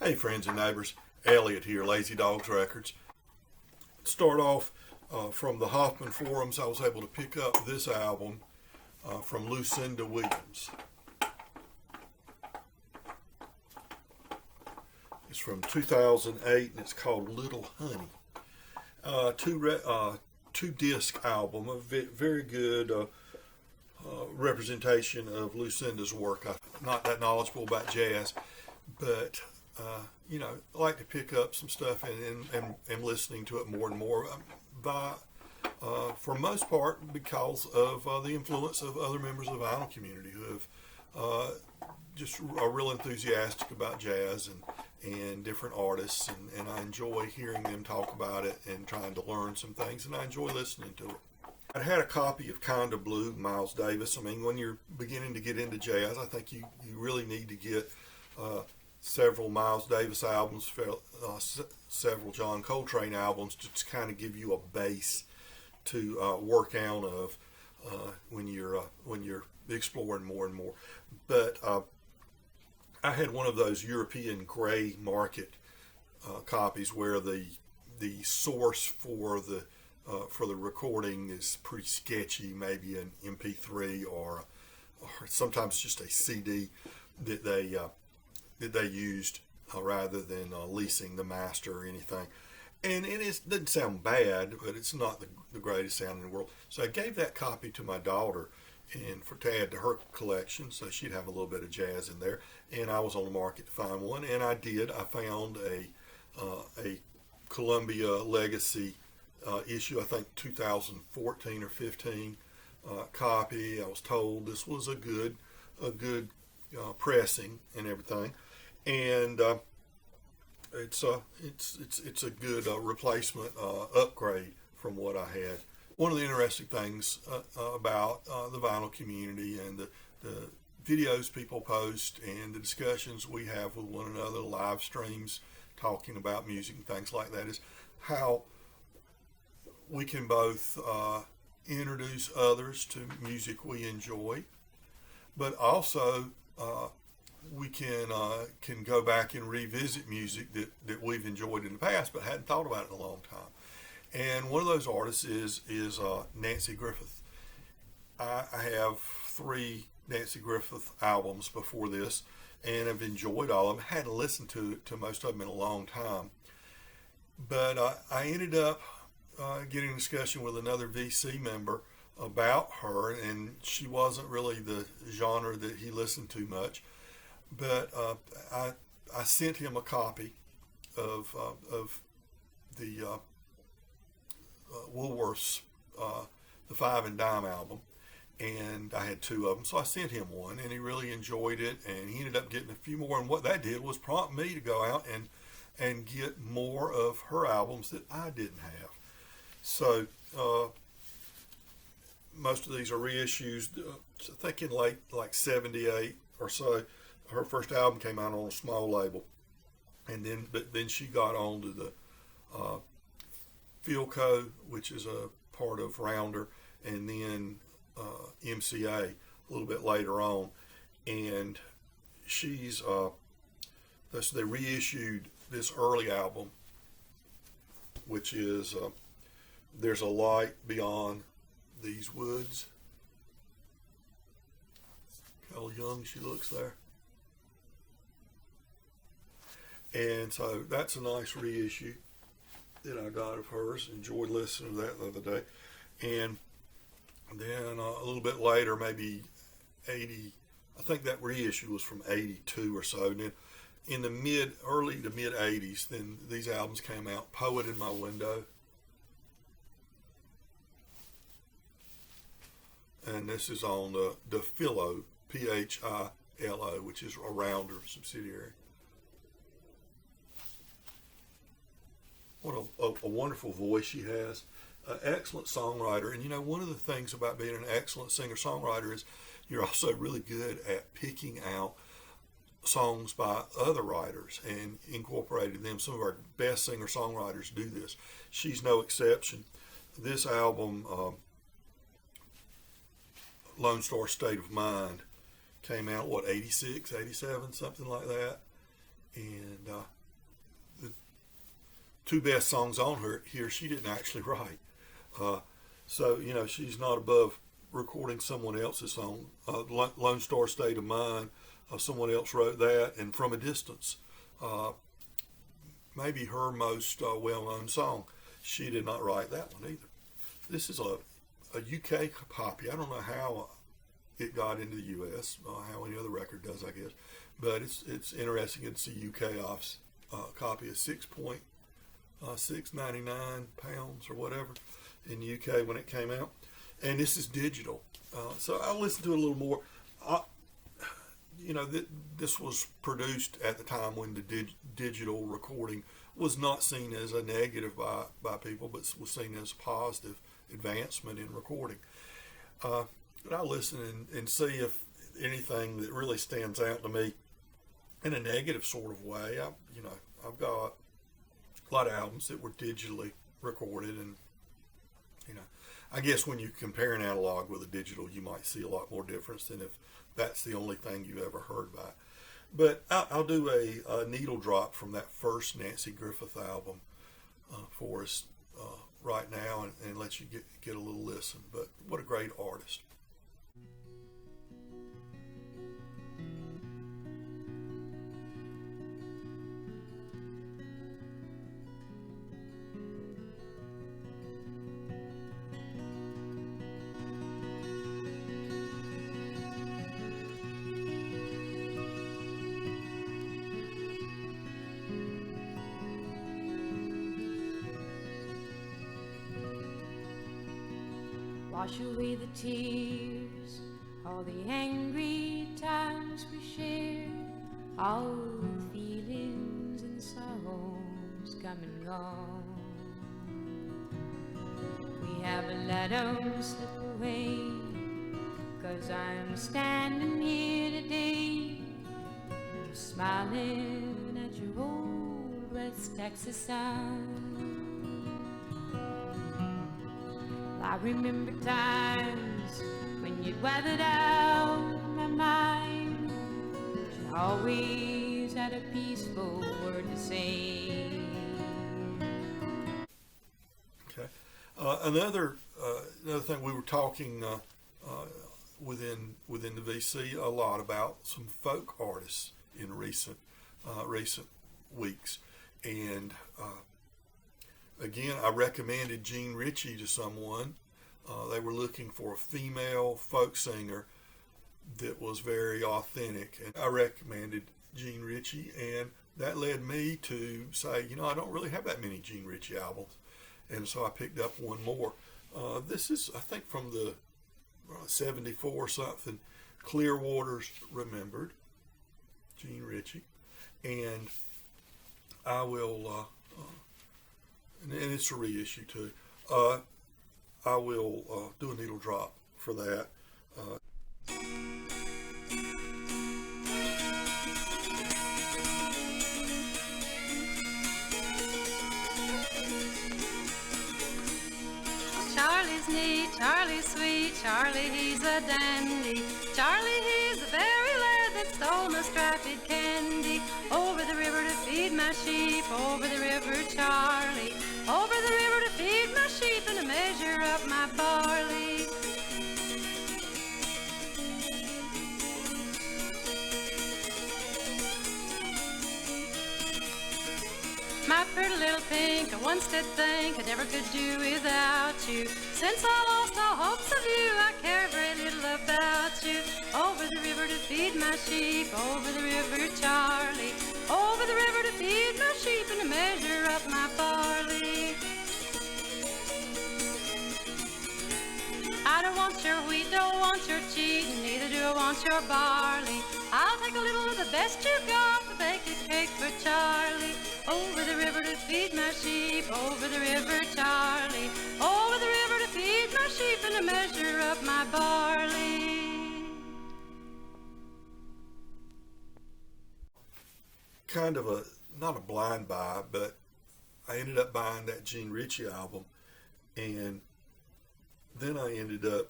Hey friends and neighbors, Elliot here, Lazy Dogs Records. Start off from the Hoffman forums. I was able to pick up this album from Lucinda Williams. It's from 2008 and it's called Little Honey. Two disc album, a very good representation of Lucinda's work. I'm not that knowledgeable about jazz, but I like to pick up some stuff and listening to it more and more for most part because of the influence of other members of the vinyl community who have just are real enthusiastic about jazz and different artists, and I enjoy hearing them talk about it and trying to learn some things, and I enjoy listening to it. I had a copy of Kinda Blue, Miles Davis. I mean, when you're beginning to get into jazz, I think you really need to get several Miles Davis albums, several John Coltrane albums to kind of give you a base to work out of when you're exploring more and more. But I had one of those European gray market copies where the source for the recording is pretty sketchy, maybe an MP3 or sometimes just a CD that they used rather than leasing the master or anything. And it doesn't sound bad, but it's not the greatest sound in the world. So I gave that copy to my daughter and to add to her collection, so she'd have a little bit of jazz in there. And I was on the market to find one, and I did. I found a Columbia Legacy issue, I think 2014 or 15 copy. I was told this was a good pressing and everything, and it's a good replacement upgrade from what I had. One of the interesting things about the vinyl community and the videos people post and the discussions we have with one another, live streams talking about music and things like that, is how we can both introduce others to music we enjoy, but also we can go back and revisit music that we've enjoyed in the past but hadn't thought about it in a long time. And one of those artists is Nanci Griffith. I have 3 Nanci Griffith albums before this, and have enjoyed all of them. I hadn't listened to most of them in a long time, but I ended up getting a discussion with another VC member about her, and she wasn't really the genre that he listened to much. But I sent him a copy of the Woolworth's the Five and Dime album, and I had 2 of them, so I sent him one, and he really enjoyed it, and he ended up getting a few more. And what that did was prompt me to go out and get more of her albums that I didn't have. So most of these are reissues. I think in late like '78 or so. Her first album came out on a small label, and then she got on to the Philco, which is a part of Rounder, and then MCA a little bit later on. And she's they reissued this early album, which is There's a Light Beyond These Woods. How young she looks there. And so that's a nice reissue that I got of hers. Enjoyed listening to that the other day. And then a little bit later, maybe 80, I think that reissue was from 82 or so. And then in the early to mid 80s, then these albums came out. Poet in My Window. And this is on the Philo, Philo, which is a Rounder subsidiary. What a wonderful voice she has. Excellent songwriter. And one of the things about being an excellent singer-songwriter is you're also really good at picking out songs by other writers and incorporating them. Some of our best singer-songwriters do this. She's no exception. This album, Lone Star State of Mind, came out, 86, 87, something like that. and the two best songs on her here she didn't actually write. So she's not above recording someone else's song. Lone Star State of Mind, someone else wrote that, and From a Distance, maybe her most well-known song. She did not write that one either. This is a UK copy. I don't know how it got into the US, how any other record does, I guess. But it's interesting. It's a UK copy of £6.99 or whatever in the UK when it came out. And this is digital. So I listened to it a little more. This was produced at the time when the digital recording was not seen as a negative by people, but was seen as a positive advancement in recording. But I listen and see if anything that really stands out to me in a negative sort of way. I've got a lot of albums that were digitally recorded, and I guess when you compare an analog with a digital, you might see a lot more difference than if that's the only thing you've ever heard by it. But I'll do a needle drop from that first Nancy Griffith album for us right now, and let you get a little listen. But what a great artist. Wash away the tears, all the angry times we shared, all the feelings and sorrows come and gone. We haven't let them slip away, 'cause I'm standing here today, smiling at your old West Texas sun. I remember times when you'd weathered out my mind, but you always had a peaceful word to say. Okay. Another thing, we were talking within the VC a lot about some folk artists in recent weeks, and again, I recommended Jean Ritchie to someone. They were looking for a female folk singer that was very authentic, and I recommended Jean Ritchie, and that led me to say, I don't really have that many Jean Ritchie albums, and so I picked up one more. This is, I think, from the 74 something, Clearwater's Remembered, Jean Ritchie, and I will, and it's a reissue too. I will do a needle drop for that. Charlie's neat, Charlie's sweet, Charlie, he's a dandy. Charlie, he's the very lad that stole my striped candy. Over the river to feed my sheep, over the river, Charlie. Over the river to feed my sheep and to measure up my barley. My pretty little pink, I once did think I never could do without you. Since I lost all hopes of you, I care very little about you. Over the river to feed my sheep, over the river, Charlie. Over the river to feed my sheep and to measure up my barley. I don't want your wheat, don't want your cheat, neither do I want your barley. I'll take a little of the best you got to bake a cake for Charlie. Over the river to feed my sheep, over the river, Charlie. Over the river to feed my sheep and to measure up my barley. Kind of not a blind buy, but I ended up buying that Jean Ritchie album, and then I ended up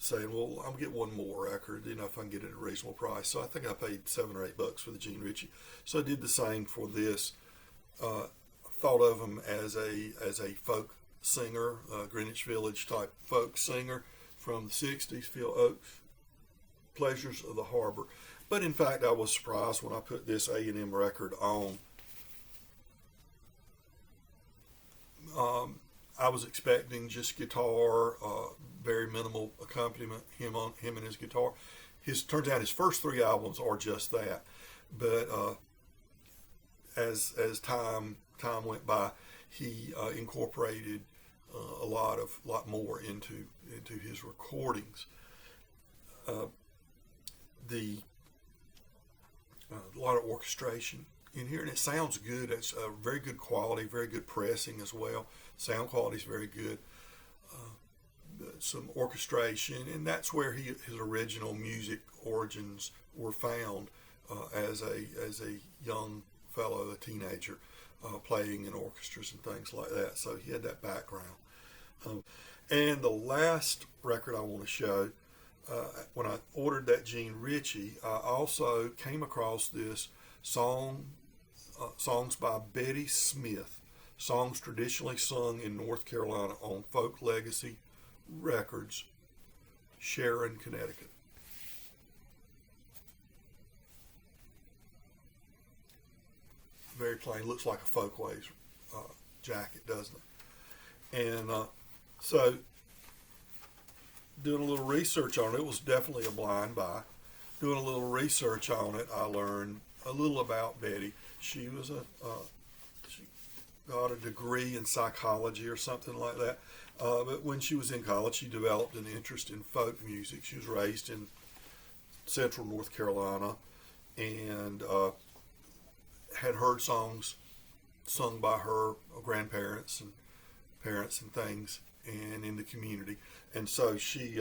saying, well, I'm gonna get one more record, if I can get it at a reasonable price. So I think I paid $7 or $8 for the Gene Ritchie. So I did the same for this. Thought of him as a folk singer, Greenwich Village type folk singer from the 60s, Phil Oakes, Pleasures of the Harbor. But in fact, I was surprised when I put this A&M record on. I was expecting just guitar, very minimal accompaniment, him and his guitar. Turns out his first 3 albums are just that. But as time went by, he incorporated a lot more into his recordings. A lot of orchestration in here, and it sounds good. It's very good quality, very good pressing as well. Sound quality is very good. Some orchestration, and that's where his original music origins were found, as a young fellow, a teenager, playing in orchestras and things like that. So he had that background. And the last record I want to show, when I ordered that Gene Ritchie, I also came across this songs by Betty Smith, songs traditionally sung in North Carolina on Folk Legacy Records, Sharon, Connecticut. Very plain, looks like a Folkways jacket, doesn't it? And so doing a little research on it, was definitely a blind buy. Doing a little research on it, I learned a little about Betty. She was she got a degree in psychology or something like that. But when she was in college, she developed an interest in folk music. She was raised in central North Carolina and had heard songs sung by her grandparents and parents and things, and in the community. And so she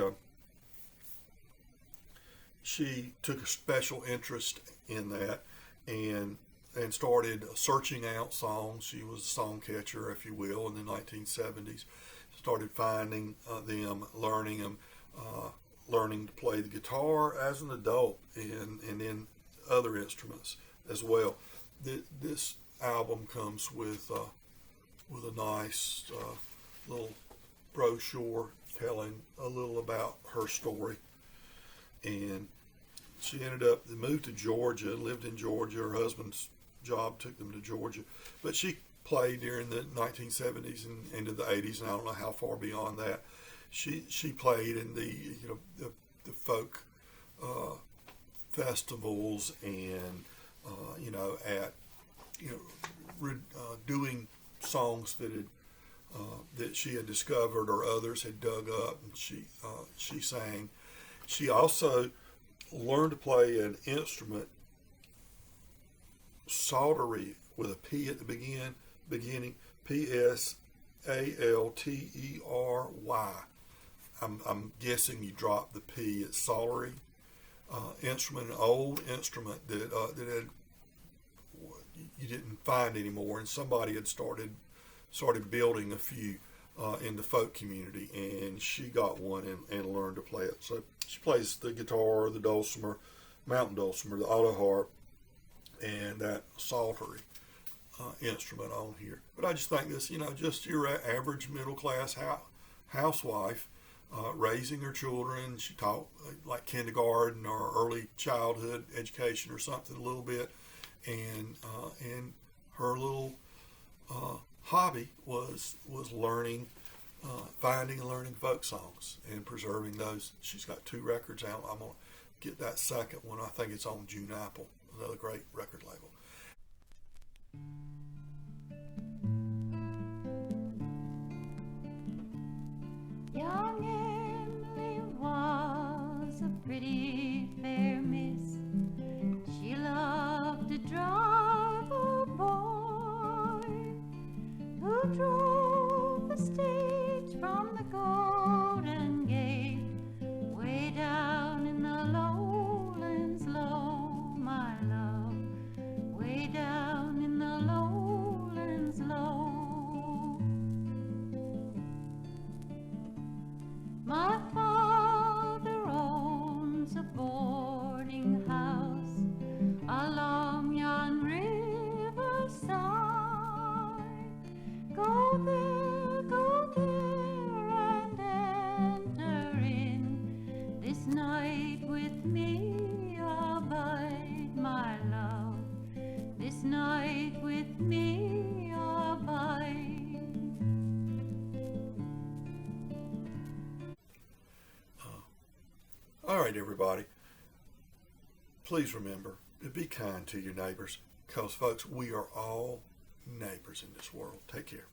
took a special interest in that and started searching out songs. She was a song catcher, if you will, in the 1970s. Started finding them, learning them, learning to play the guitar as an adult, and then other instruments as well. This album comes with a nice little brochure telling a little about her story. And she moved to Georgia, lived in Georgia. Her husband's job took them to Georgia, but she played during the 1970s and into the 80s, and I don't know how far beyond that. She played in the folk festivals, and doing songs that she had discovered or others had dug up, and she sang. She also learned to play an instrument, psaltery, with a P at the beginning, Psaltery. I'm guessing you dropped the P. It's psaltery instrument, an old instrument that had you didn't find anymore, and somebody had started building a few in the folk community, and she got one and learned to play it. So she plays the guitar, the dulcimer, mountain dulcimer, the auto harp, and that psaltery instrument on here. But I just think this, just your average middle class housewife raising her children. She taught like kindergarten or early childhood education or something a little bit, and her little hobby was learning, finding and learning folk songs and preserving those. She's got 2 records out. I'm gonna get that second one. I think it's on June Apple, another great record label. Young Emily was a pretty fair miss. She loved to drive a boy who drove the stage from the Golden Gate way down in the lowlands low, my love, way down in the lowlands low. My father traffic, oh dear, and enter in this night with me. Abide, my love, this night with me. Abide. All right, everybody. Please remember to be kind to your neighbors because, folks, we are all neighbors in this world. Take care.